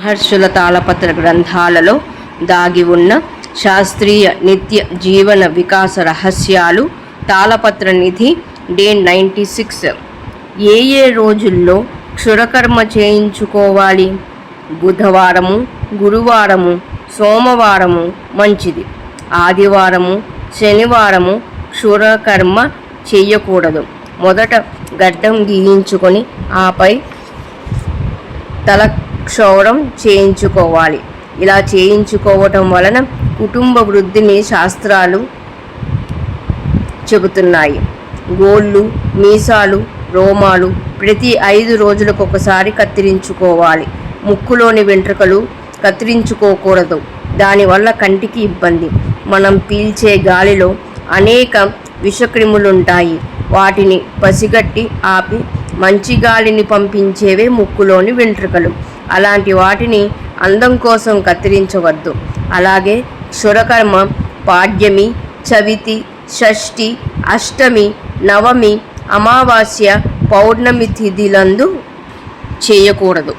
మహర్షుల తాళపత్ర గ్రంథాలలో దాగి ఉన్న శాస్త్రీయ నిత్య జీవన వికాస రహస్యాలు. తాళపత్ర నిధి డే 96. ఏ రోజుల్లో క్షురకర్మ చేయించుకోవాలి? బుధవారము, గురువారము, సోమవారము మంచిది. ఆదివారము, శనివారము క్షురకర్మ చేయకూడదు. మొదట గడ్డం గీయించుకొని ఆపై తల క్షౌరం చేయించుకోవాలి. ఇలా చేయించుకోవటం వలన కుటుంబ వృద్ధిని శాస్త్రాలు చెబుతున్నాయి. గోళ్ళు, మీసాలు, రోమాలు ప్రతి 5 రోజులకు ఒకసారి కత్తిరించుకోవాలి. ముక్కులోని వెంట్రుకలు కత్తిరించుకోకూడదు. దానివల్ల కంటికి ఇబ్బంది. మనం పీల్చే గాలిలో అనేక విషక్రిములుంటాయి. వాటిని పసిగట్టి ఆపి మంచి గాలిని పంపించేవే ముక్కులోని వెంట్రుకలు. అలాంటి వాటిని అందం కోసం కత్తిరించవద్దు. అలాగే క్షురకర్మ పాడ్యమి, చవితి, షష్ఠి, అష్టమి, నవమి, అమావాస్య, పౌర్ణమి తిథిలందు చేయకూడదు.